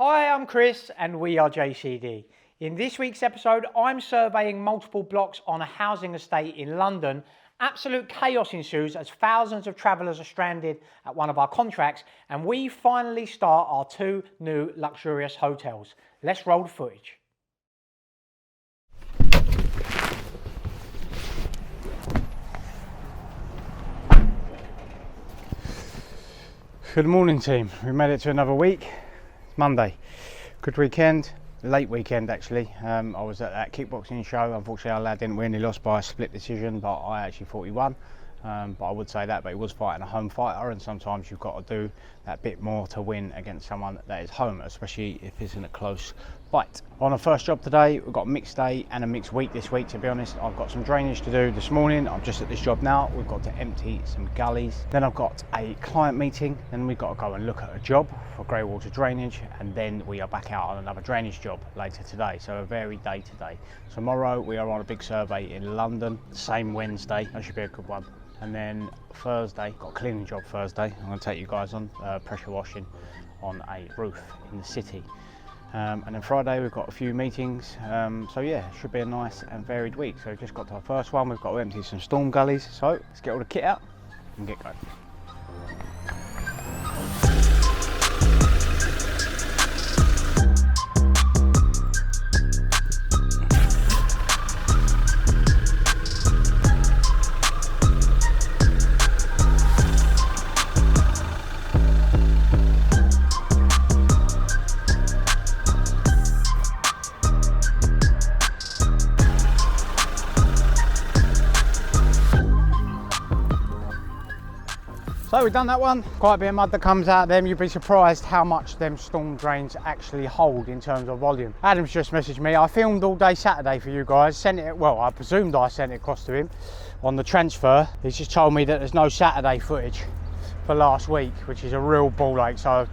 Hi, I'm Chris and we are JCD. In this week's episode, I'm surveying multiple blocks on a housing estate in London. Absolute chaos ensues as thousands of travellers are stranded at one of our contracts, and we finally start our 2 new luxurious hotels. Let's roll the footage. Good morning, team. We made it to another week. It's Monday. Good weekend. Late weekend actually. I was at that kickboxing show. Unfortunately our lad didn't win. He lost by a split decision, but I actually thought he won. But I would say that, but he was fighting a home fighter, and sometimes you've got to do that bit more to win against someone that is home, especially if it's in a close fight. On our first job today, we've got a mixed day and a mixed week this week. To be honest, I've got some drainage to do this morning. I'm just at this job now. We've got to empty some gullies. Then I've got a client meeting. Then we've got to go and look at a job for grey water drainage, and then we are back out on another drainage job later today. So a varied day today. Tomorrow we are on a big survey in London. Same Wednesday. That should be a good one. And then Thursday, got a cleaning job Thursday. I'm going to take you guys on pressure washing on a roof in the city. And then Friday we've got a few meetings. So yeah, it should be a nice and varied week. So we've just got to our first one. We've got to empty some storm gullies. So let's get all the kit out and get going. So we've done that one, quite a bit of mud that comes out of them. You'd be surprised how much them storm drains actually hold in terms of volume. Adam's just messaged me. I filmed all day Saturday for you guys, sent it, well, I presumed I sent it across to him on the transfer. He's just told me that there's no Saturday footage for last week, which is a real ball ache, so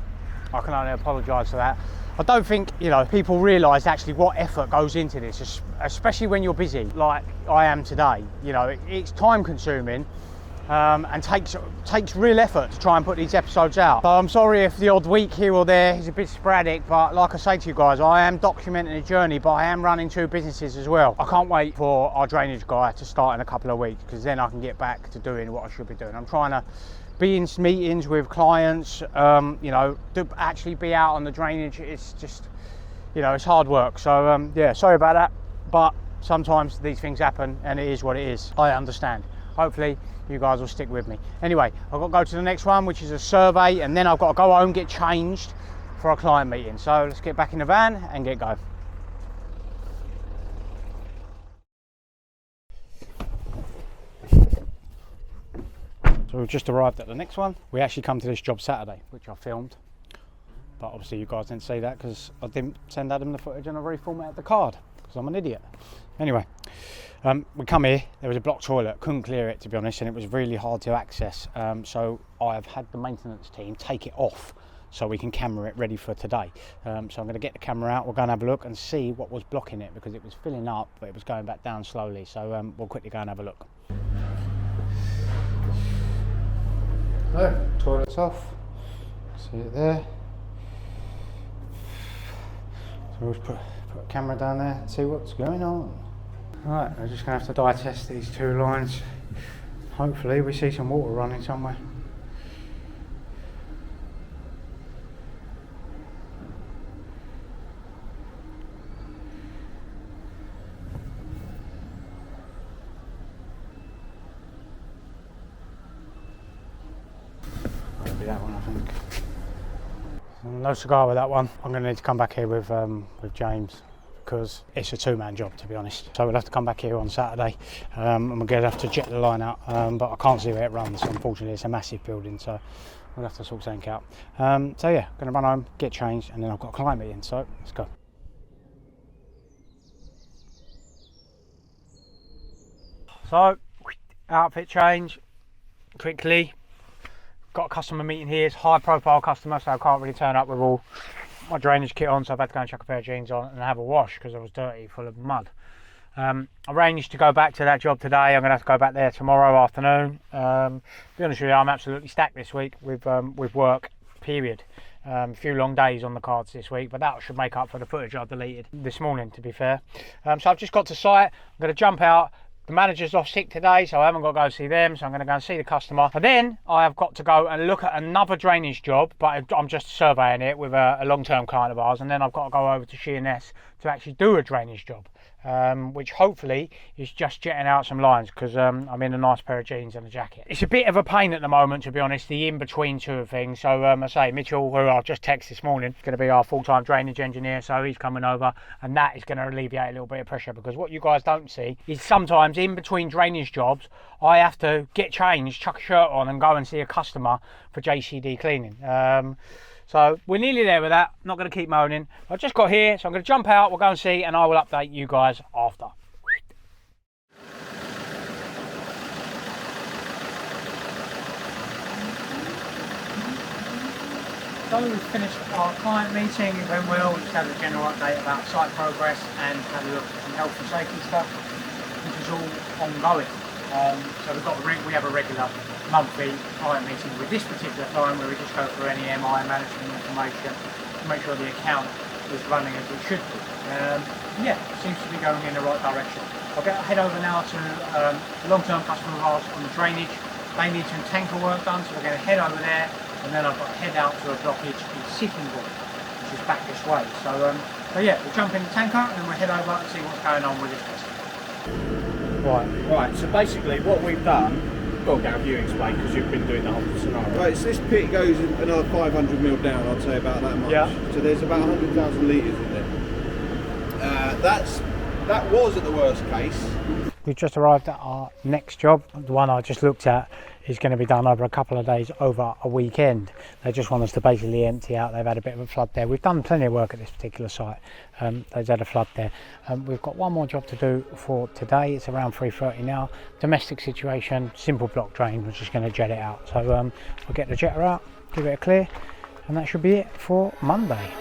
I can only apologise for that. I don't think, people realise actually what effort goes into this, especially when you're busy like I am today. It's time consuming. And takes real effort to try and put these episodes out. So I'm sorry if the odd week here or there is a bit sporadic, but like I say to you guys, I am documenting a journey, but I am running 2 businesses as well. I can't wait for our drainage guy to start in a couple of weeks, because then I can get back to doing what I should be doing. I'm trying to be in meetings with clients, to actually be out on the drainage. It's just, it's hard work. So yeah, sorry about that, but sometimes these things happen and it is what it is. I understand. Hopefully you guys will stick with me. Anyway, I've got to go to the next one, which is a survey, and then I've got to go home, get changed for a client meeting. So let's get back in the van and get going. So we've just arrived at the next one. We actually come to this job Saturday, which I filmed, but obviously you guys didn't see that because I didn't send Adam the footage and I reformatted the card because I'm an idiot. Anyway, we come here, there was a blocked toilet, couldn't clear it to be honest, and it was really hard to access. So I've had the maintenance team take it off so we can camera it ready for today. So I'm going to get the camera out, we'll go and have a look and see what was blocking it, because it was filling up but it was going back down slowly. So we'll quickly go and have a look. So, toilet's off, see it there. So we'll put a camera down there and see what's going on. Right, we're just going to have to dye test these 2 lines. Hopefully we see some water running somewhere. Maybe that one, I think. No cigar with that one. I'm going to need to come back here with James, because it's a 2-man job to be honest. So we'll have to come back here on Saturday, and we're going to have to jet the line out, but I can't see where it runs. Unfortunately it's a massive building, so we'll have to sort something out. So yeah, going to run home, get changed, and then I've got a client meeting, so let's go. So outfit change quickly. Got a customer meeting here. It's a high profile customer, so I can't really turn up with all my drainage kit on, so I've had to go and chuck a pair of jeans on and have a wash because I was dirty, full of mud. Arranged to go back to that job today. I'm going to have to go back there tomorrow afternoon. To be honest with you, I'm absolutely stacked this week with work, period. A few long days on the cards this week, but that should make up for the footage I deleted this morning, to be fair. So I've just got to site. I'm going to jump out. The manager's off sick today, so I haven't got to go see them, so I'm going to go and see the customer. And then I have got to go and look at another drainage job, but I'm just surveying it with a long-term client of ours, and then I've got to go over to Sheerness to actually do a drainage job. Which hopefully is just jetting out some lines, because I'm in a nice pair of jeans and a jacket. It's a bit of a pain at the moment, to be honest, the in-between two of things. So I say Mitchell, who I've just texted this morning, is going to be our full-time drainage engineer, so he's coming over, and that is going to alleviate a little bit of pressure, because what you guys don't see is sometimes in between drainage jobs I have to get changed, chuck a shirt on and go and see a customer for JCD cleaning. So we're nearly there with that. Not going to keep moaning. I just got here, so I'm going to jump out, we'll go and see, and I will update you guys after. So we've finished our client meeting. It went well. We just had a general update about site progress and had a look at some health and safety stuff, which is all ongoing. So we have a regular monthly client meeting with this particular client, where we just go through any MI management information to make sure the account is running as it should be. Yeah, it seems to be going in the right direction. I'll head over now to a long-term customer of ours on the drainage. They need some tanker work done, so we're going to head over there, and then I've got to head out to a blockage in Sittingbourne, which is back this way. So yeah, we'll jump in the tanker and then we'll head over and see what's going on with this customer. Right, so basically what we've done, well, Gav, you explain, because you've been doing the whole scenario. Right, so this pit goes another 500 mil down, I'd say about that much. Yeah. So there's about 100,000 litres in there. That was at the worst case. We've just arrived at our next job. The one I just looked at is going to be done over a couple of days, over a weekend. They just want us to basically empty out. They've had a bit of a flood there. We've done plenty of work at this particular site. They've had a flood there. We've got one more job to do for today. It's around 3:30 now. Domestic situation, simple block drain. We're just going to jet it out. So we'll get the jetter out, give it a clear, and that should be it for Monday.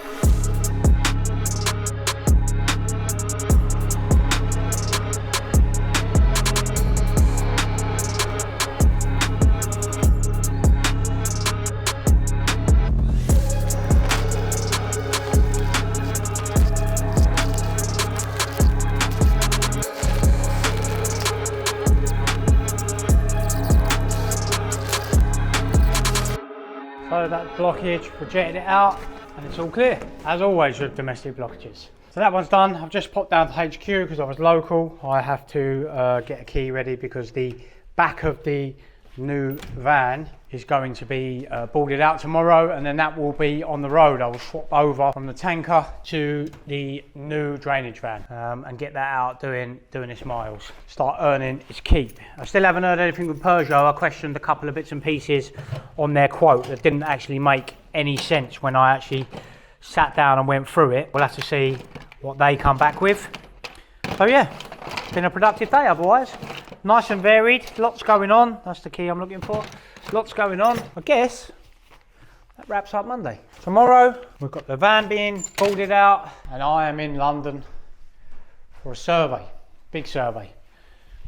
So that blockage, we jetted it out and it's all clear, as always with domestic blockages. So that one's done. I've just popped down to HQ because I was local. I have to get a key ready because the back of the new van is going to be boarded out tomorrow, and then that will be on the road. I will swap over from the tanker to the new drainage van and get that out doing its miles. Start earning its keep. I still haven't heard anything with Peugeot. I questioned a couple of bits and pieces on their quote that didn't actually make any sense when I actually sat down and went through it. We'll have to see what they come back with. So yeah, it's been a productive day otherwise. Nice and varied, lots going on. That's the key I'm looking for. Lots going on. I guess that wraps up Monday. Tomorrow, we've got the van being boarded out, and I am in London for a survey, big survey.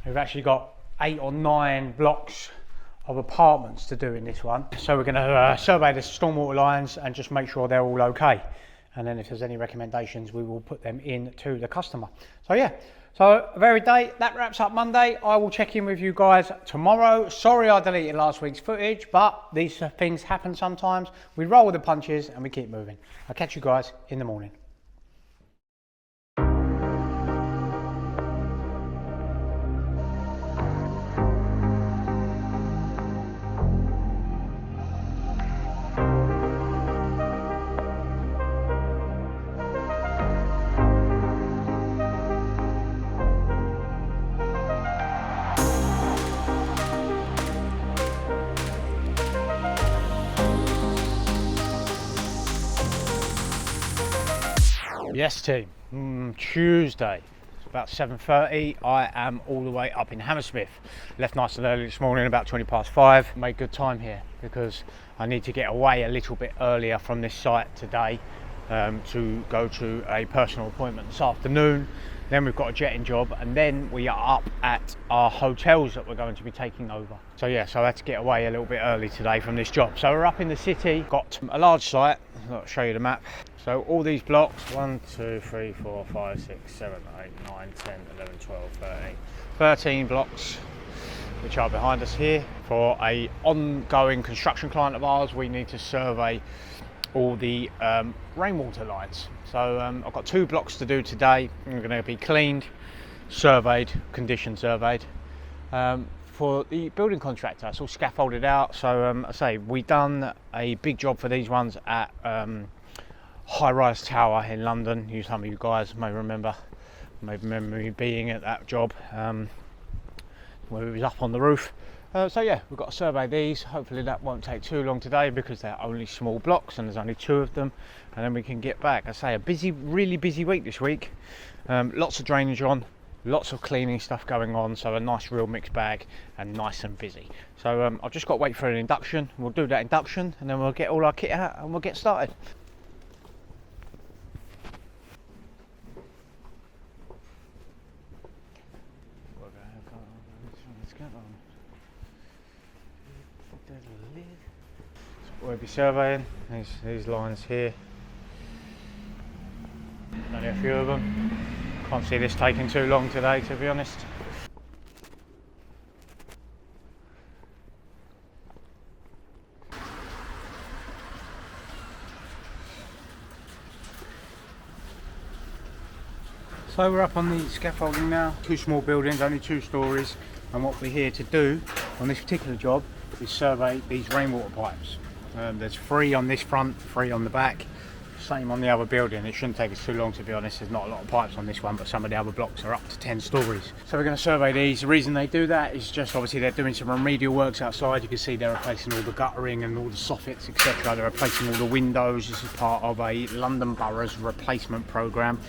We've actually got 8 or 9 blocks of apartments to do in this one. So we're going to survey the stormwater lines and just make sure they're all okay. And then if there's any recommendations, we will put them in to the customer. So yeah. So a varied day. That wraps up Monday. I will check in with you guys tomorrow. Sorry I deleted last week's footage, but these things happen sometimes. We roll with the punches and we keep moving. I'll catch you guys in the morning. Yes team, Tuesday, it's about 7:30, I am all the way up in Hammersmith. Left nice and early this morning, about 5:20. Made good time here because I need to get away a little bit earlier from this site today to go to a personal appointment this afternoon. Then we've got a jetting job, and then we are up at our hotels that we're going to be taking over. So yeah, so I had to get away a little bit early today from this job. So we're up in the city, got a large site. I'll show you the map. So all these blocks, 1, 2, 3, 4, 5, 6, 7, 8, 9, 10, 11, 12, 13 blocks, which are behind us here. For a ongoing construction client of ours, we need to survey all the rainwater lines. So I've got 2 blocks to do today. They're going to be cleaned, surveyed, condition surveyed. For the building contractor, it's all scaffolded out. So I say we done a big job for these ones at High Rise Tower in London. Some of you guys may remember me being at that job where it was up on the roof. So yeah, we've got to survey these. Hopefully that won't take too long today because they're only small blocks and there's only 2 of them, and then we can get back. I say a busy, really busy week this week. Lots of drainage on, lots of cleaning stuff going on, so a nice real mixed bag and nice and busy. So I've just got to wait for an induction. We'll do that induction and then we'll get all our kit out and we'll get started. We'll be surveying these lines here. Only a few of them. Can't see this taking too long today, to be honest. So we're up on the scaffolding now. 2 small buildings, only 2 stories, and what we're here to do on this particular job is survey these rainwater pipes. There's 3 on this front, 3 on the back, same on the other building. It shouldn't take us too long, to be honest. There's not a lot of pipes on this one, but some of the other blocks are up to 10 stories. So we're going to survey these. The reason they do that is just obviously they're doing some remedial works outside. You can see they're replacing all the guttering and all the soffits, etc. They're replacing all the windows. This is part of a London Borough's replacement programme.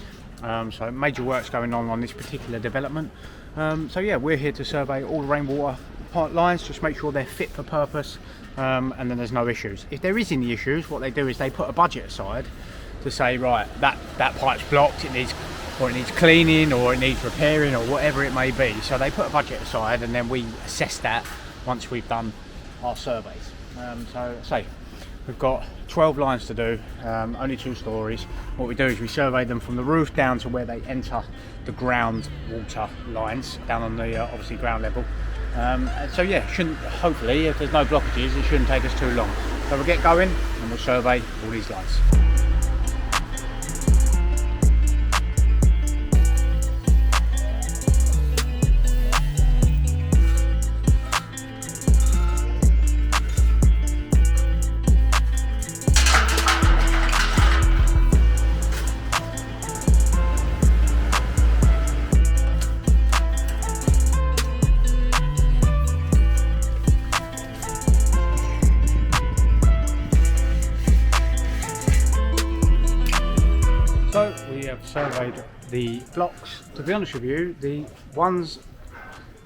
So major works going on this particular development. So yeah, we're here to survey all the rainwater pipe lines, just make sure they're fit for purpose, and then there's no issues. If there is any issues, what they do is they put a budget aside to say, right, that pipe's blocked, it needs cleaning or it needs repairing or whatever it may be. So they put a budget aside and then we assess that once we've done our surveys. So say we've got 12 lines to do, only 2 stories. What we do is we survey them from the roof down to where they enter the ground water lines down on the obviously ground level. So yeah, hopefully if there's no blockages, it shouldn't take us too long. So we'll get going and we'll survey all these lines. So we have surveyed the blocks. To be honest with you, the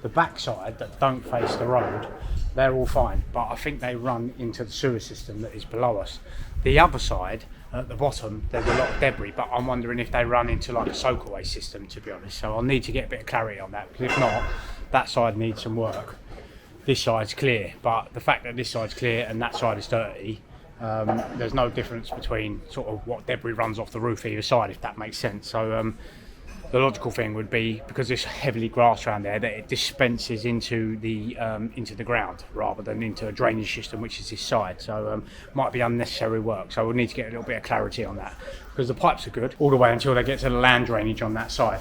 backside that don't face the road, they're all fine, but I think they run into the sewer system that is below us. The other side, at the bottom, there's a lot of debris, but I'm wondering if they run into like a soakaway system, to be honest. So I'll need to get a bit of clarity on that, because if not, that side needs some work. This side's clear, but the fact that this side's clear and that side is dirty, there's no difference between sort of what debris runs off the roof either side, if that makes sense. So the logical thing would be, because there's heavily grass around there, that it dispenses into the ground rather than into a drainage system, which is this side. So might be unnecessary work. So we'll need to get a little bit of clarity on that, because the pipes are good all the way until they get to the land drainage on that side.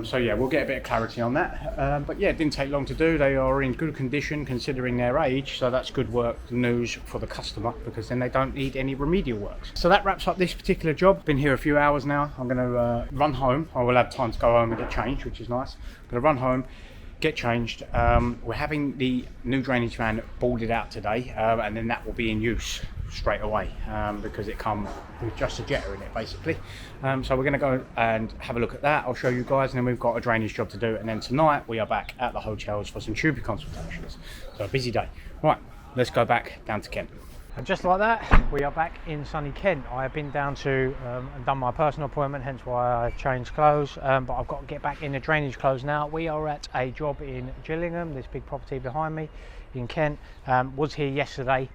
So yeah, we'll get a bit of clarity on that. But yeah, it didn't take long to do. They are in good condition considering their age, so that's good news for the customer, because then they don't need any remedial works. So that wraps up this particular job. Been here a few hours now. I'm going to run home. I will have time to go home and get changed, which is nice. I'm going to run home, get changed. We're having the new drainage van boarded out today, and then that will be in use straight away, because it comes with just a jetter in it basically. So we're going to go and have a look at that. I'll show you guys, and then we've got a drainage job to do, and then tonight we are back at the hotels for some tubing consultations. So a busy day. Right, let's go back down to Kent. And just like that, we are back in sunny Kent. I have been down to and done my personal appointment, hence why I changed clothes, but I've got to get back in the drainage clothes now. We are at a job in Gillingham, this big property behind me in Kent. Was here yesterday,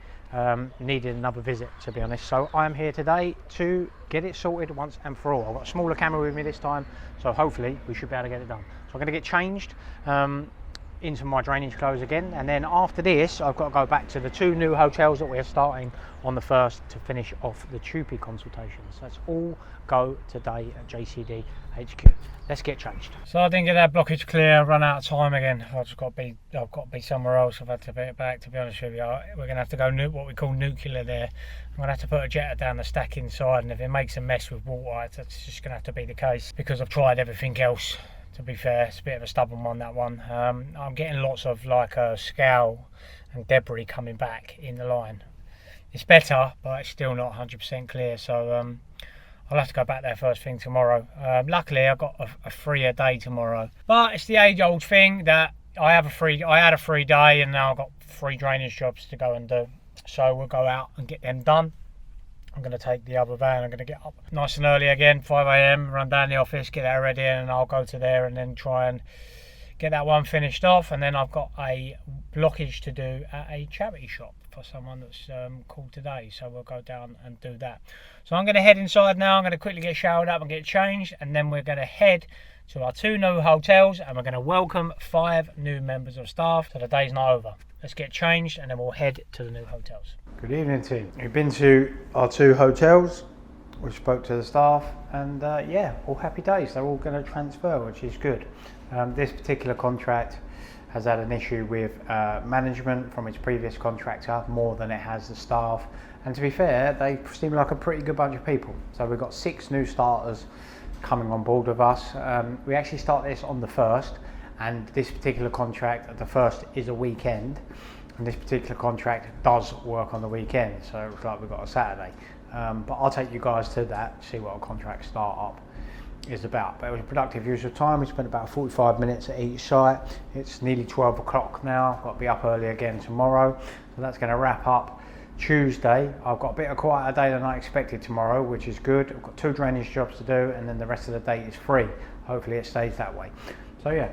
needed another visit, to be honest. So I'm here today to get it sorted once and for all. I've got a smaller camera with me this time, so hopefully we should be able to get it done. So I'm going to get changed into my drainage clothes again, and then after this I've got to go back to the 2 new hotels that we're starting on the 1st to finish off the TUPE consultations. So that's all go today at JCD HQ. Let's get changed. So I didn't get that blockage clear, run out of time again. I've got to be somewhere else. I've had to put it back, to be honest with you. We're going to have to go what we call nuclear there. I'm going to have to put a jetter down the stack inside, and if it makes a mess with water, that's just going to have to be the case, because I've tried everything else. To be fair, it's a bit of a stubborn one, that one. I'm getting lots of scour and debris coming back in the line. It's better, but it's still not 100% clear, so I'll have to go back there first thing tomorrow. Luckily I've got a freer day tomorrow, but it's the age-old thing that I had a free day, and now I've got 3 drainage jobs to go and do, so we'll go out and get them done. I'm going to take the other van. I'm going to get up nice and early again, 5 AM, run down the office, get that ready, and I'll go to there and then try and get that one finished off. And then I've got a blockage to do at a charity shop for someone that's called today, so we'll go down and do that. So I'm going to head inside now. I'm going to quickly get showered up and get changed, and then we're going to head to our 2 new hotels, and we're going to welcome 5 new members of staff, so the day's not over. Let's get changed, and then we'll head to the new hotels. Good evening, team. We've been to our 2 hotels. We spoke to the staff, and yeah, all happy days. They're all going to transfer, which is good. This particular contract has had an issue with management from its previous contractor more than it has the staff. And to be fair, they seem like a pretty good bunch of people. So we've got 6 new starters coming on board with us. We actually start this on the 1st, and this particular contract, the 1st is a weekend. And this particular contract does work on the weekend, so it looks like we've got a Saturday. But I'll take you guys to that, see what a contract start-up is about. But it was a productive use of time. We spent about 45 minutes at each site. It's nearly 12 o'clock now. I've got to be up early again tomorrow. So that's going to wrap up Tuesday. I've got a bit of a quieter day than I expected tomorrow, which is good. I've got 2 drainage jobs to do, and then the rest of the day is free. Hopefully it stays that way. So yeah,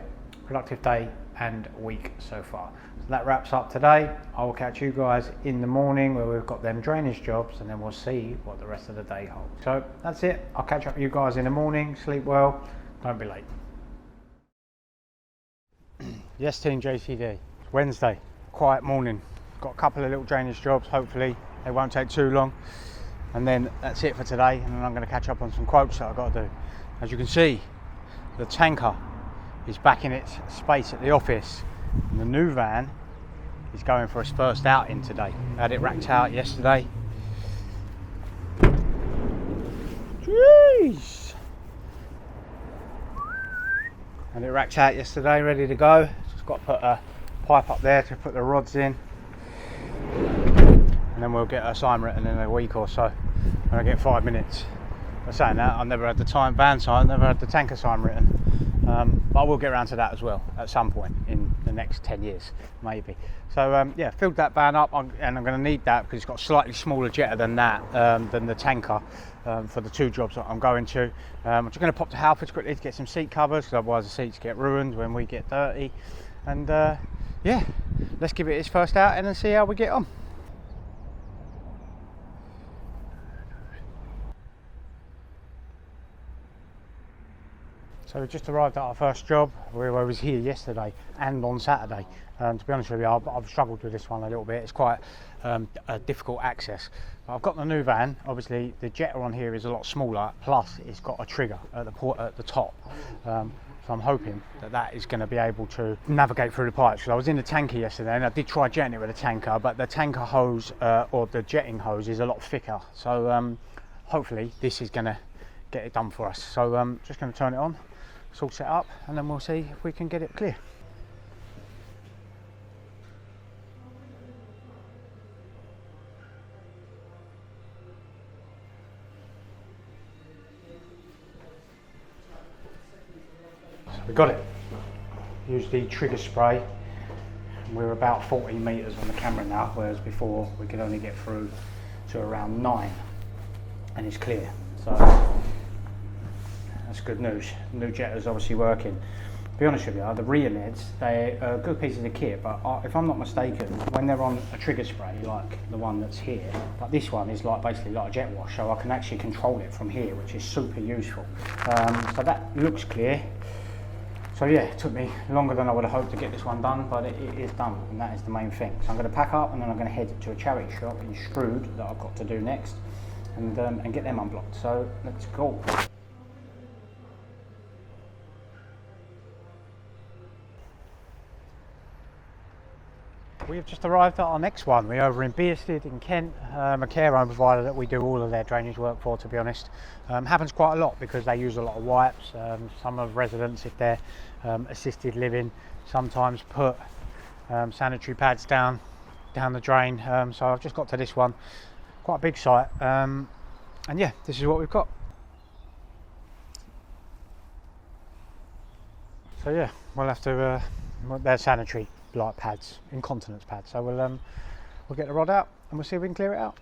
productive day and week so far. So that wraps up today. I will catch you guys in the morning where we've got them drainage jobs, and then we'll see what the rest of the day holds. So that's it. I'll catch up with you guys in the morning. Sleep well. Don't be late. Yes, team JCD. It's Wednesday. Quiet morning. Got a couple of little drainage jobs. Hopefully they won't take too long. And then that's it for today. And then I'm going to catch up on some quotes that I've got to do. As you can see, the tanker is back in its space at the office, and the new van is going for its first outing today. I had it racked out yesterday. Jeez! Had it racked out yesterday, ready to go. Just got to put a pipe up there to put the rods in, and then we'll get a sign written in a week or so when I get 5 minutes. I'm saying that, I've never had the van sign, never had the tanker sign written. But I will get around to that as well at some point in the next 10 years, maybe. So yeah, filled that van up, and I'm going to need that because it's got a slightly smaller jetter than that, than the tanker, for the 2 jobs that I'm going to. I'm just going to pop to Halfords quickly to get some seat covers, because otherwise the seats get ruined when we get dirty. And yeah, let's give it its first out and then see how we get on. So we just arrived at our first job. I was here yesterday and on Saturday. To be honest with you, I've struggled with this one a little bit. It's quite a difficult access. But I've got the new van. Obviously the jetter on here is a lot smaller, plus it's got a trigger at the top. So I'm hoping that is going to be able to navigate through the pipes. So I was in the tanker yesterday, and I did try jetting it with a tanker, but the tanker hose, or the jetting hose, is a lot thicker. So hopefully this is going to get it done for us. So just going to turn it on. It's all set up, and then we'll see if we can get it clear. So we got it. Use the trigger spray We're about 14 metres on the camera now, whereas before we could only get through to around 9, and it's clear. So that's good news. New jetter's obviously working. To be honest with you, the rear leads, they're a good piece of the kit, but if I'm not mistaken, when they're on a trigger spray like the one that's here, but this one is like basically like a jet wash, so I can actually control it from here, which is super useful. So that looks clear. So yeah, it took me longer than I would have hoped to get this one done, but it is done, and that is the main thing. So I'm going to pack up, and then I'm going to head to a charity shop in Strood that I've got to do next, and get them unblocked. So let's go. We've just arrived at our next one. We're over in Bearsted in Kent, a care home provider that we do all of their drainage work for, to be honest. Happens quite a lot because they use a lot of wipes. Some of residents, if they're assisted living, sometimes put sanitary pads down the drain. So I've just got to this one, quite a big site, and yeah, this is what we've got. So yeah, we'll have to, they're sanitary like pads, incontinence pads. So we'll get the rod out and we'll see if we can clear it out.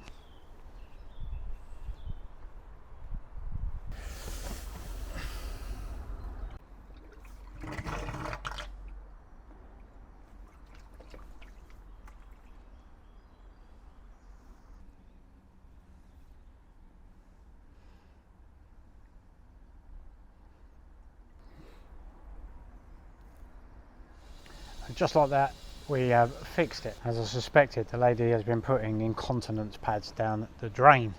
Just like that, we have fixed it. As I suspected, the lady has been putting incontinence pads down the drain,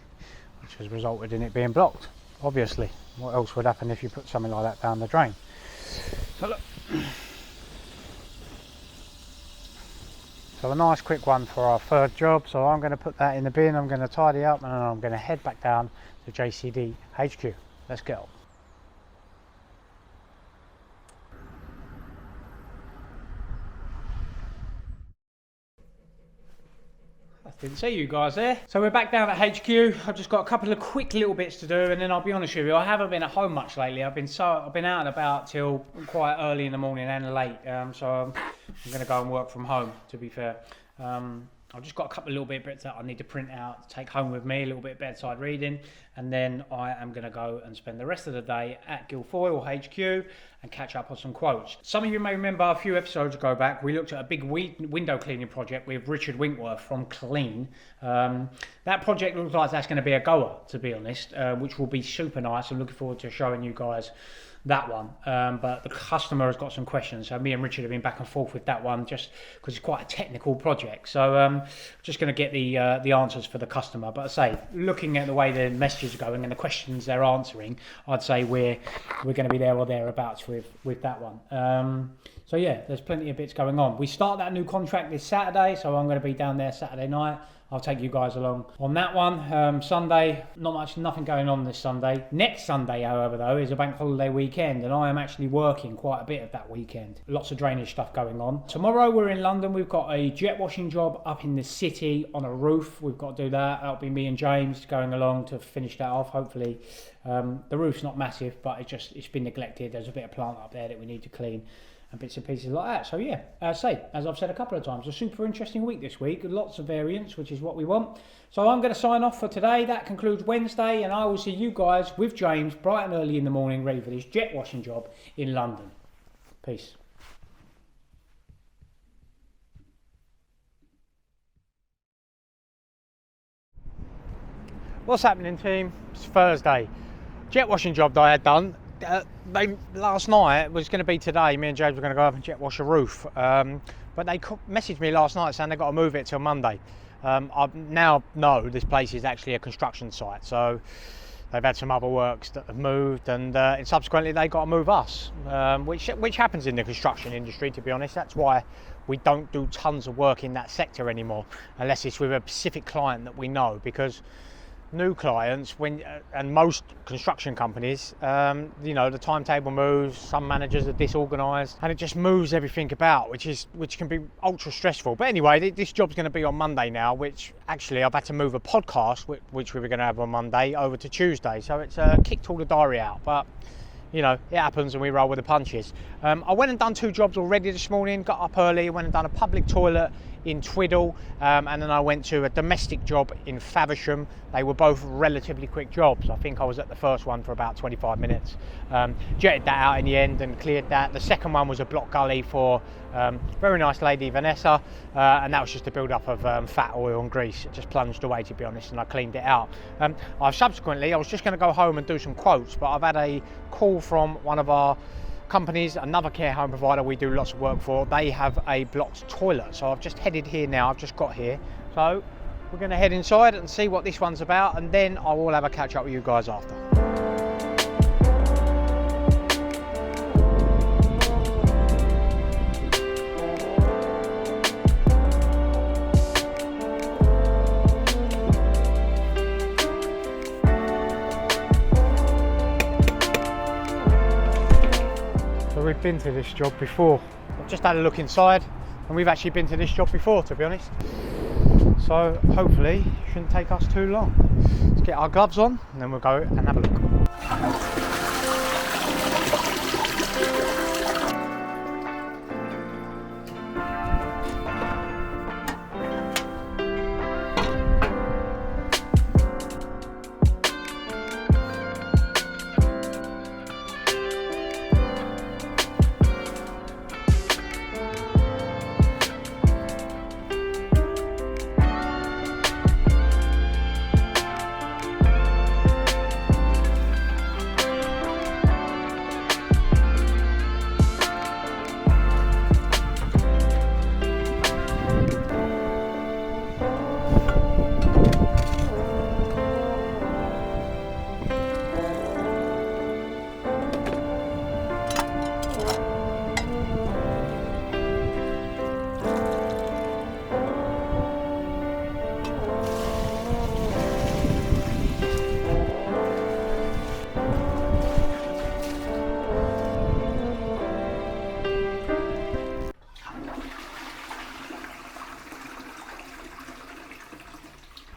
which has resulted in it being blocked. Obviously, what else would happen if you put something like that down the drain? So look, so a nice quick one for our third job. So I'm going to put that in the bin, I'm going to tidy up, and then I'm going to head back down to JCD HQ. Let's go. Didn't see you guys there. So we're back down at HQ. I've just got a couple of quick little bits to do, and then I'll be honest with you, I haven't been at home much lately. I've been out and about till quite early in the morning and late. So I'm going to go and work from home, to be fair. I've just got a couple of little bits that I need to print out, take home with me, a little bit of bedside reading, and then I am going to go and spend the rest of the day at Guilfoyle HQ and catch up on some quotes. Some of you may remember a few episodes ago back, we looked at a big window cleaning project with Richard Winkworth from Clean. That project looks like that's going to be a goer, to be honest, which will be super nice. I'm looking forward to showing you guys that one, but the customer has got some questions, so me and Richard have been back and forth with that one just because it's quite a technical project. So just going to get the answers for the customer. But I say, looking at the way the messages are going and the questions they're answering, I'd say we're going to be there or thereabouts with that one. So yeah, there's plenty of bits going on. We start that new contract this Saturday, so I'm going to be down there Saturday night. I'll take you guys along on that one. Sunday, nothing going on this Sunday. Next Sunday, however, though, is a bank holiday weekend, and I am actually working quite a bit of that weekend. Lots of drainage stuff going on. Tomorrow we're in London. We've got a jet washing job up in the city on a roof. We've got to do that. That'll be me and James going along to finish that off, hopefully. The roof's not massive, but it's been neglected. There's a bit of plant up there that we need to clean, and bits and pieces like that. So yeah, as I've said a couple of times, a super interesting week this week. Lots of variance, which is what we want. So I'm going to sign off for today. That concludes Wednesday, and I will see you guys with James bright and early in the morning, ready for this jet washing job in London. Peace. What's happening, team? It's Thursday. Jet washing job that I had done. Last night was going to be today. Me and James were going to go up and jet wash a roof, but they messaged me last night saying they've got to move it till Monday. I now know this place is actually a construction site, so they've had some other works that have moved, and subsequently they got to move us, which happens in the construction industry, to be honest. That's why we don't do tons of work in that sector anymore, unless it's with a specific client that we know, because new clients, and most construction companies, the timetable moves, some managers are disorganised, and it just moves everything about, which can be ultra stressful. But anyway, this job's going to be on Monday now, which actually I've had to move a podcast, which we were going to have on Monday, over to Tuesday, so it's kicked all the diary out. But you know, it happens and we roll with the punches. I went and done 2 jobs already this morning, got up early, went and done a public toilet in Twiddle, and then I went to a domestic job in Faversham. They were both relatively quick jobs. I think I was at the first one for about 25 minutes. Jetted that out in the end and cleared that. The second one was a block gully for very nice lady Vanessa, and that was just a build up of fat, oil and grease. It just plunged away, to be honest, and I cleaned it out. I was just going to go home and do some quotes, but I've had a call from one of our companies, another care home provider we do lots of work for. They have a blocked toilet, so I've just headed here now. I've just got here, so we're going to head inside and see what this one's about, and then I will have a catch up with you guys after. We've been to this job before. I've just had a look inside and we've actually been to this job before, to be honest. So hopefully it shouldn't take us too long. Let's get our gloves on and then we'll go and have a look.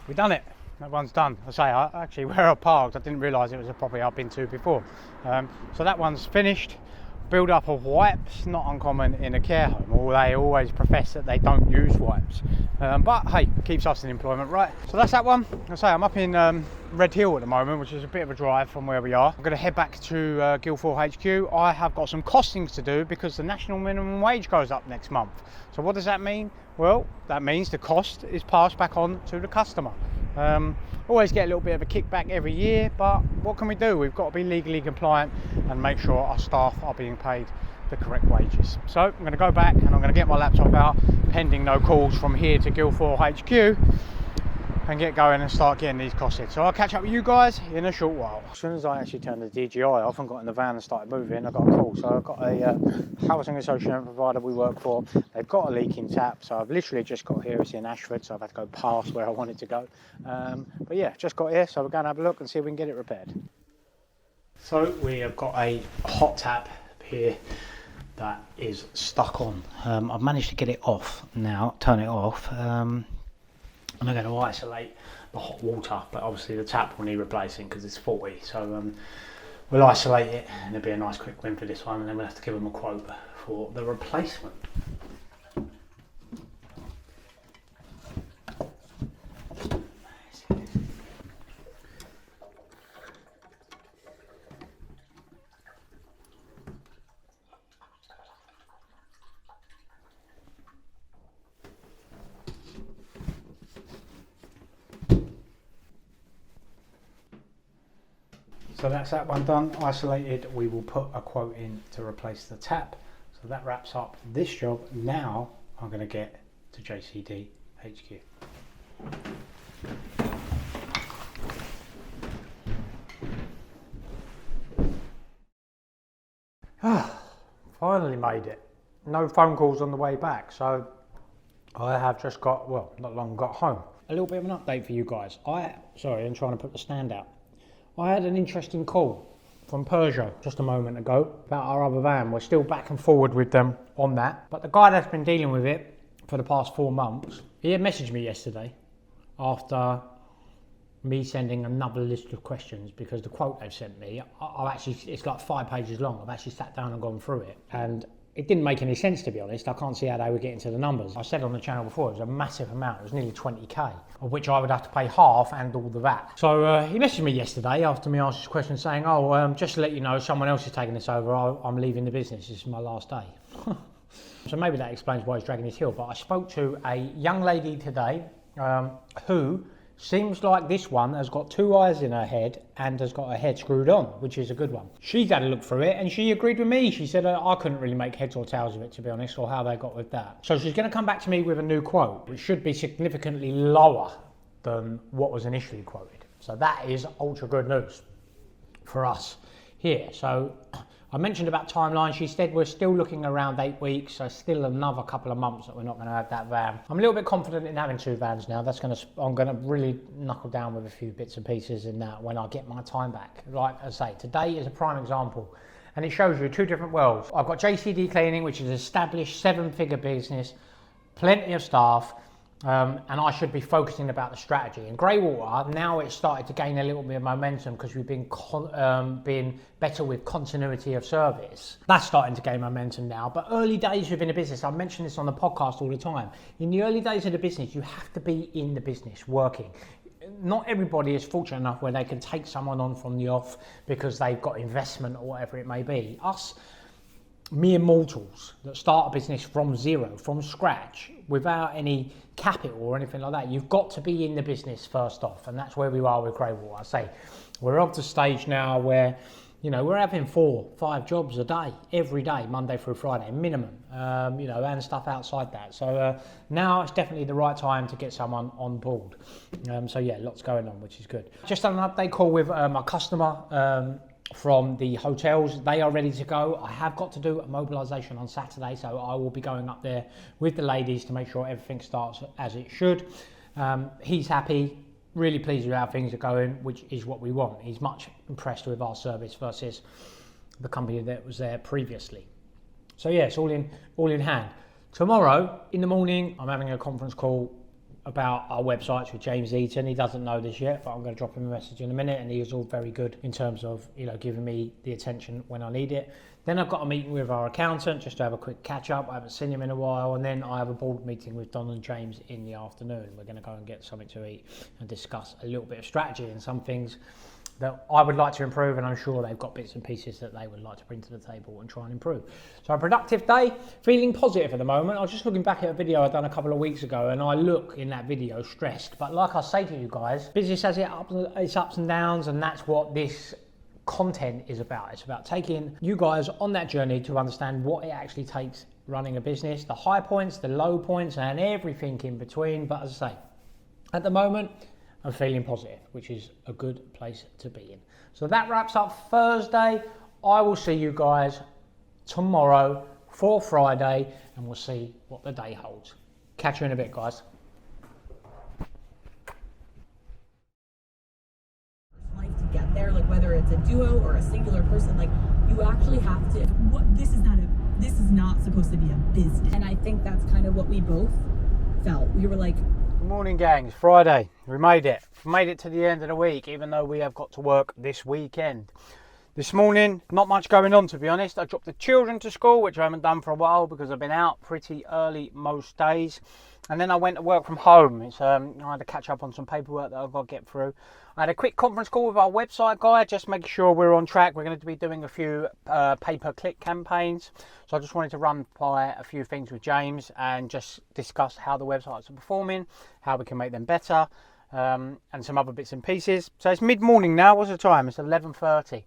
We've done it. That one's done. I say, actually, where I parked, I didn't realise it was a property I've been to before. So that one's finished. Build up of wipes, not uncommon in a care home, or they always profess that they don't use wipes. But hey, keeps us in employment, right? So that's that one. I say, I'm up in Red Hill at the moment, which is a bit of a drive from where we are. I'm going to head back to Guildford HQ. I have got some costings to do because the national minimum wage goes up next month. So what does that mean? Well, that means the cost is passed back on to the customer. Always get a little bit of a kickback every year, but what can we do? We've got to be legally compliant and make sure our staff are being paid the correct wages. So I'm going to go back and I'm going to get my laptop out, pending no calls from here to Guildford HQ, and get going and start getting these costed. So I'll catch up with you guys in a short while. As soon as I actually turned the DJI off and got in the van and started moving, I got a call. So I've got a housing association provider we work for. They've got a leaking tap, so I've literally just got here. It's in Ashford, so I've had to go past where I wanted to go. But yeah, just got here, so we're going to have a look and see if we can get it repaired. So we have got a hot tap here that is stuck on. I've managed to get it off now, turn it off. And I'm going to isolate the hot water, but obviously the tap will need replacing because it's faulty. So we'll isolate it and it'll be a nice quick win for this one, and then we'll have to give them a quote for the replacement. So that's that one done, isolated. We will put a quote in to replace the tap. So that wraps up this job. Now I'm going to get to JCD HQ. Finally made it. No phone calls on the way back. So I have just got, well, not long got home. A little bit of an update for you guys. Sorry, I'm trying to put the stand out. I had an interesting call from Peugeot just a moment ago about our other van. We're still back and forward with them on that. But the guy that's been dealing with it for the past 4 months, he had messaged me yesterday after me sending another list of questions, because the quote they've sent me, it's like 5 pages long. I've actually sat down and gone through it, and it didn't make any sense, to be honest. I can't see how they would get into the numbers. I said on the channel before, it was a massive amount. It was nearly 20k, of which I would have to pay half and all the VAT. So he messaged me yesterday after me asking this question saying, just to let you know, someone else is taking this over. I'm leaving the business. This is my last day. So maybe that explains why he's dragging his heel. But I spoke to a young lady today who seems like this one has got 2 eyes in her head and has got her head screwed on, which is a good one. She's had a look through it and she agreed with me. She said, I couldn't really make heads or tails of it, to be honest, or how they got with that. So she's going to come back to me with a new quote, which should be significantly lower than what was initially quoted. So that is ultra good news for us here. So I mentioned about timeline. She said we're still looking around 8 weeks, so still another couple of months that we're not going to have that van. I'm a little bit confident in having 2 vans now. I'm going to really knuckle down with a few bits and pieces in that when I get my time back. Like I say, today is a prime example, and it shows you 2 different worlds. I've got JCD Cleaning, which is an established 7-figure business, plenty of staff, and I should be focusing about the strategy. In Greywater, now it's started to gain a little bit of momentum because we've been better with continuity of service. That's starting to gain momentum now, but early days within a business, I mention this on the podcast all the time. In the early days of the business, you have to be in the business working. Not everybody is fortunate enough where they can take someone on from the off because they've got investment or whatever it may be. Us mere mortals that start a business from zero, from scratch, without any capital or anything like that, you've got to be in the business first off, and that's where we are with Greywater. I say we're up to stage now where, you know, we're having 4-5 jobs a day, every day, Monday through Friday, minimum, and stuff outside that. So now it's definitely the right time to get someone on board. So yeah, lots going on, which is good. Just done an update call with my customer from the hotels. They are ready to go. I have got to do a mobilisation on Saturday, so I will be going up there with the ladies to make sure everything starts as it should. He's happy, really pleased with how things are going, which is what we want. He's much impressed with our service versus the company that was there previously. So yeah, it's all in hand. Tomorrow in the morning, I'm having a conference call about our websites with James Eaton. He doesn't know this yet, but I'm going to drop him a message in a minute, and he is all very good in terms of, you know, giving me the attention when I need it. Then I've got a meeting with our accountant just to have a quick catch up. I haven't seen him in a while, and then I have a board meeting with Don and James in the afternoon. We're going to go and get something to eat and discuss a little bit of strategy and some things that I would like to improve, and I'm sure they've got bits and pieces that they would like to bring to the table and try and improve. So a productive day, feeling positive at the moment. I was just looking back at a video I'd done a couple of weeks ago, and I look in that video stressed. But like I say to you guys, business has its ups and downs, and that's what this content is about. It's about taking you guys on that journey to understand what it actually takes running a business, the high points, the low points, and everything in between. But as I say, at the moment, I'm feeling positive, which is a good place to be in. So that wraps up Thursday. I will see you guys tomorrow for Friday, and we'll see what the day holds. Catch you in a bit, guys. Life to get there, like whether it's a duo or a singular person, like you actually have to. This is not supposed to be a business, and I think that's kind of what we both felt. We were like, good morning, gang. It's Friday. We made it. We made it to the end of the week, even though we have got to work this weekend. This morning, not much going on, to be honest. I dropped the children to school, which I haven't done for a while because I've been out pretty early most days. And then I went to work from home. I had to catch up on some paperwork that I've got to get through. I had a quick conference call with our website guy, just making sure we're on track. We're going to be doing a few pay-per-click campaigns. So I just wanted to run by a few things with James and just discuss how the websites are performing, how we can make them better, and some other bits and pieces. So it's mid-morning now. What's the time? It's 11:30.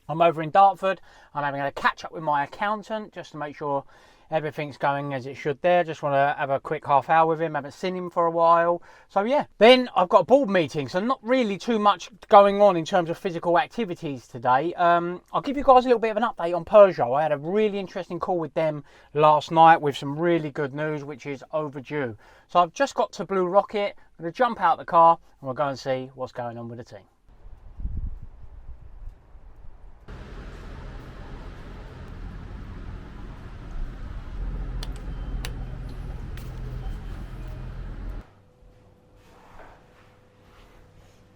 I'm over in Dartford. I'm having a catch up with my accountant just to make sure everything's going as it should there. Just want to have a quick half hour with him. Haven't seen him for a while. So yeah. Then I've got a board meeting, so not really too much going on in terms of physical activities today. I'll give you guys a little bit of an update on Peugeot. I had a really interesting call with them last night with some really good news, which is overdue. So I've just got to Blue Rocket. I'm going to jump out the car and we'll go and see what's going on with the team.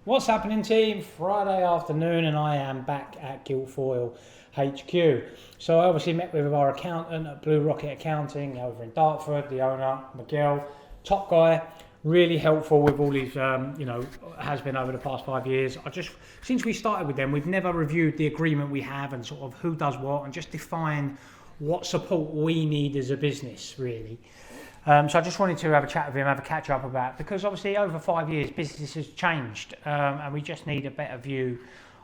What's happening, team? Friday afternoon, and I am back at Guildfoyle HQ. So I obviously met with our accountant at Blue Rocket Accounting over in Dartford, the owner, Miguel, top guy, really helpful with all his, has been over the past 5 years. Since we started with them, we've never reviewed the agreement we have and sort of who does what and just define what support we need as a business, really. So I just wanted to have a chat with him, have a catch up about, because obviously over 5 years business has changed, and we just need a better view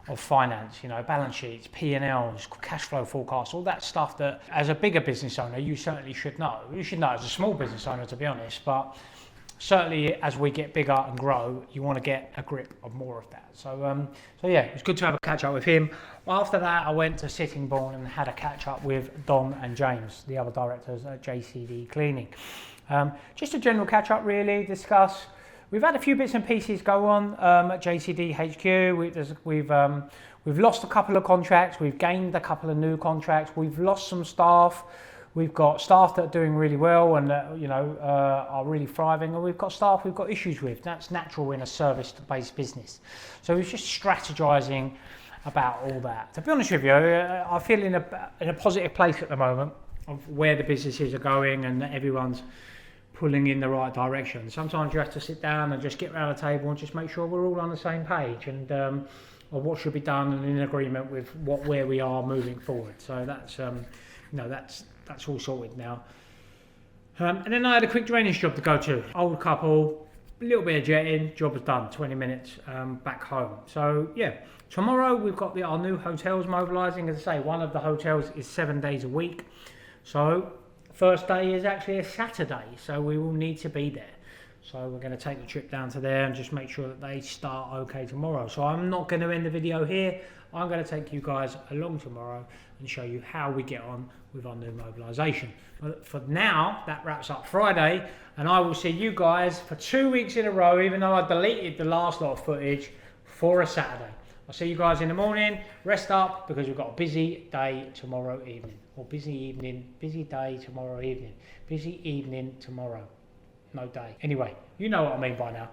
of finance, balance sheets, P&Ls, cash flow forecasts, all that stuff that as a bigger business owner you certainly should know. You should know as a small business owner, to be honest, but certainly as we get bigger and grow, you want to get a grip of more of that. So yeah, it was good to have a catch up with him. After that, I went to Sittingbourne and had a catch up with Don and James, the other directors at JCD Cleaning. Just a general catch up, really, discuss. We've had a few bits and pieces go on at JCD HQ. We've lost a couple of contracts. We've gained a couple of new contracts. We've lost some staff. We've got staff that are doing really well and are really thriving, and we've got staff we've got issues with. That's natural in a service-based business. So we're just strategizing about all that. To be honest with you, I feel in a positive place at the moment of where the businesses are going and that everyone's pulling in the right direction. Sometimes you have to sit down and just get around the table and just make sure we're all on the same page and of what should be done and in agreement with where we are moving forward. So that's all sorted now. And then I had a quick drainage job to go to. Old couple, a little bit of jetting, job was done, 20 minutes back home. So yeah, tomorrow we've got our new hotels mobilising. As I say, one of the hotels is 7 days a week. So first day is actually a Saturday, so we will need to be there. So we're going to take the trip down to there and just make sure that they start okay tomorrow. So I'm not going to end the video here. I'm going to take you guys along tomorrow and show you how we get on with our new mobilisation. But for now, that wraps up Friday, and I will see you guys for 2 weeks in a row, even though I deleted the last lot of footage, for a Saturday. I'll see you guys in the morning. Rest up, because we've got a busy day tomorrow evening. Or busy day tomorrow evening. Busy evening tomorrow. No day. Anyway, you know what I mean by now.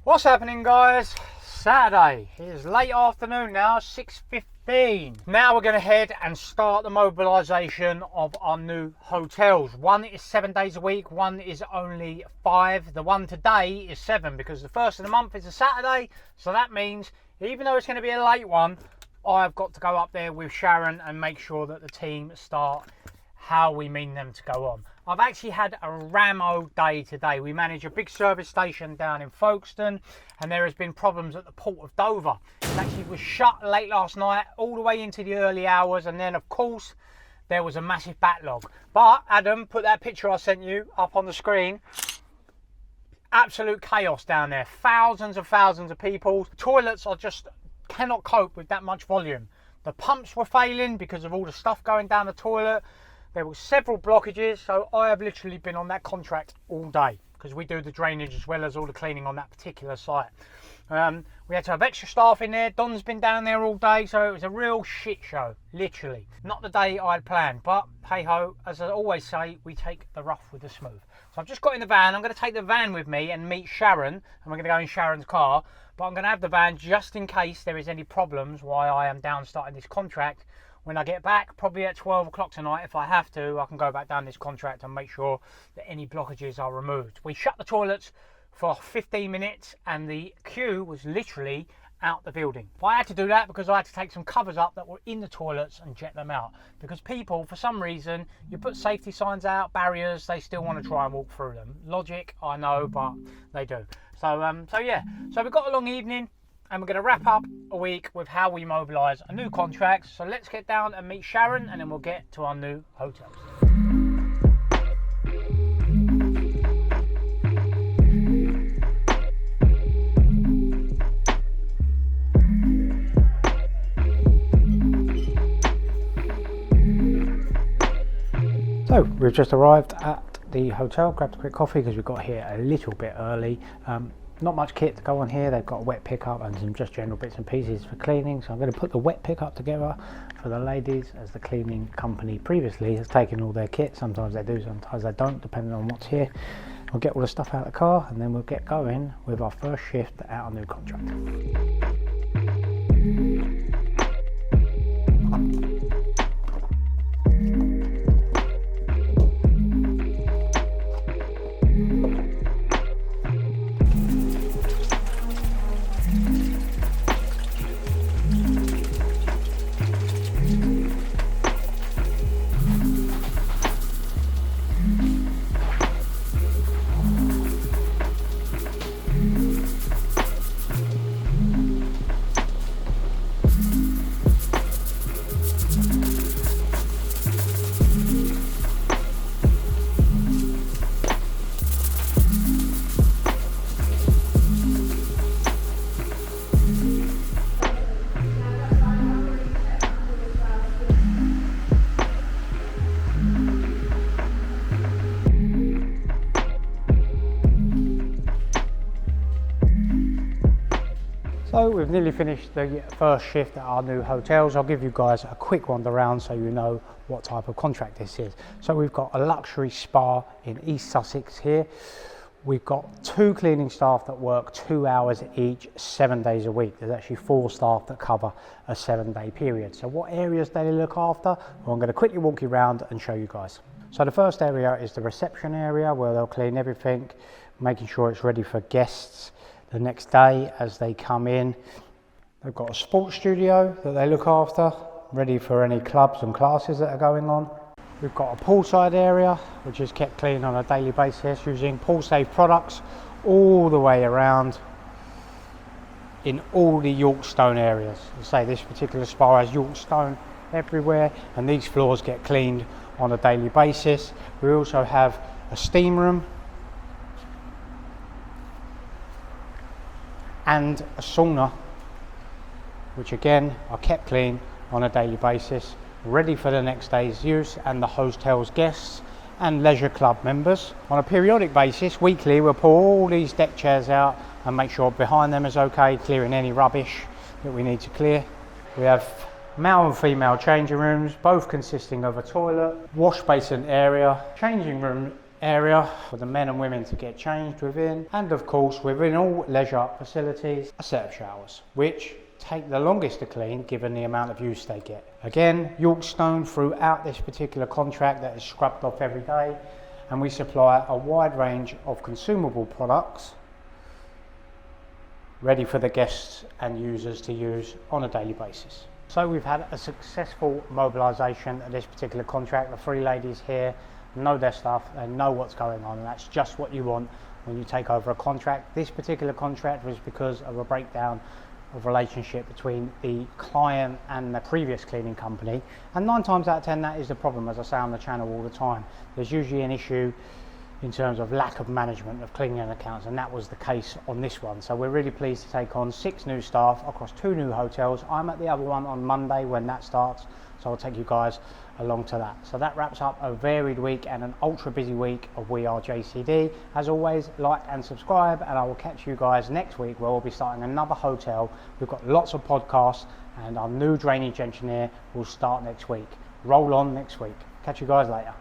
What's happening, guys? Saturday. It is late afternoon now, 6:15. Now we're going to head and start the mobilisation of our new hotels. One is 7 days a week, one is only 5. The one today is 7 because the first of the month is a Saturday. So that means, even though it's going to be a late one, I've got to go up there with Sharon and make sure that the team start how we mean them to go on. I've actually had a Ramo day today. We manage a big service station down in Folkestone, and there has been problems at the Port of Dover. It actually was shut late last night, all the way into the early hours, and then of course there was a massive backlog. But Adam, put that picture I sent you up on the screen. Absolute chaos down there. Thousands of people. Toilets are just cannot cope with that much volume. The pumps were failing because of all the stuff going down the toilet. There were several blockages, so I have literally been on that contract all day because we do the drainage as well as all the cleaning on that particular site. We had to have extra staff in there. Don's been down there all day, so it was a real shit show, literally. Not the day I had planned, but hey ho, as I always say, we take the rough with the smooth. So I've just got in the van. I'm going to take the van with me and meet Sharon, and we're going to go in Sharon's car, but I'm going to have the van just in case there is any problems while I am down starting this contract. When I get back, probably at 12 o'clock tonight, if I have to, I can go back down this contract and make sure that any blockages are removed. We shut the toilets for 15 minutes and the queue was literally out the building. I had to do that because I had to take some covers up that were in the toilets and jet them out. Because people, for some reason, you put safety signs out, barriers, they still want to try and walk through them. Logic, I know, but they do. So yeah, so we've got a long evening. And we're going to wrap up a week with how we mobilise a new contract. So let's get down and meet Sharon, and then we'll get to our new hotels. So we've just arrived at the hotel, grabbed a quick coffee because we got here a little bit early. Not much kit to go on here. They've got a wet pickup and some just general bits and pieces for cleaning. So I'm going to put the wet pickup together for the ladies, as the cleaning company previously has taken all their kit. Sometimes they do, sometimes they don't, depending on what's here. We'll get all the stuff out of the car and then we'll get going with our first shift at our new contract. So we've nearly finished the first shift at our new hotels. I'll give you guys a quick wander around so you know what type of contract this is. So we've got a luxury spa in East Sussex here. We've got 2 cleaning staff that work 2 hours each, 7 days a week. There's actually 4 staff that cover a 7-day period. So what areas do they look after? Well, I'm going to quickly walk you around and show you guys. So the first area is the reception area, where they'll clean everything, making sure it's ready for guests the next day as they come in. They've got a sports studio that they look after, ready for any clubs and classes that are going on. We've got a poolside area, which is kept clean on a daily basis using pool safe products all the way around in all the Yorkstone areas. I say this particular spa has Yorkstone everywhere, and these floors get cleaned on a daily basis. We also have a steam room and a sauna, which again are kept clean on a daily basis, ready for the next day's use and the hotel's guests and leisure club members. On a periodic basis, weekly, we'll pull all these deck chairs out and make sure behind them is okay, clearing any rubbish that we need to clear. We have male and female changing rooms, both consisting of a toilet, wash basin area, changing room area for the men and women to get changed within, and of course within all leisure facilities, a set of showers, which take the longest to clean given the amount of use they get. Again, Yorkstone throughout this particular contract that is scrubbed off every day, and we supply a wide range of consumable products ready for the guests and users to use on a daily basis. So we've had a successful mobilisation of this particular contract. The 3 ladies here know their stuff, they know what's going on, and that's just what you want when you take over a contract. This particular contract was because of a breakdown of relationship between the client and the previous cleaning company, and 9 times out of 10 that is the problem. As I say on the channel all the time, there's usually an issue in terms of lack of management of cleaning accounts, and that was the case on this one. So we're really pleased to take on 6 new staff across 2 new hotels. I'm at the other one on Monday when that starts, so I'll take you guys along to that. So that wraps up a varied week and an ultra busy week of We Are JCD. As always, like and subscribe, and I will catch you guys next week where we'll be starting another hotel. We've got lots of podcasts, and our new drainage engineer will start next week. Roll on next week. Catch you guys later.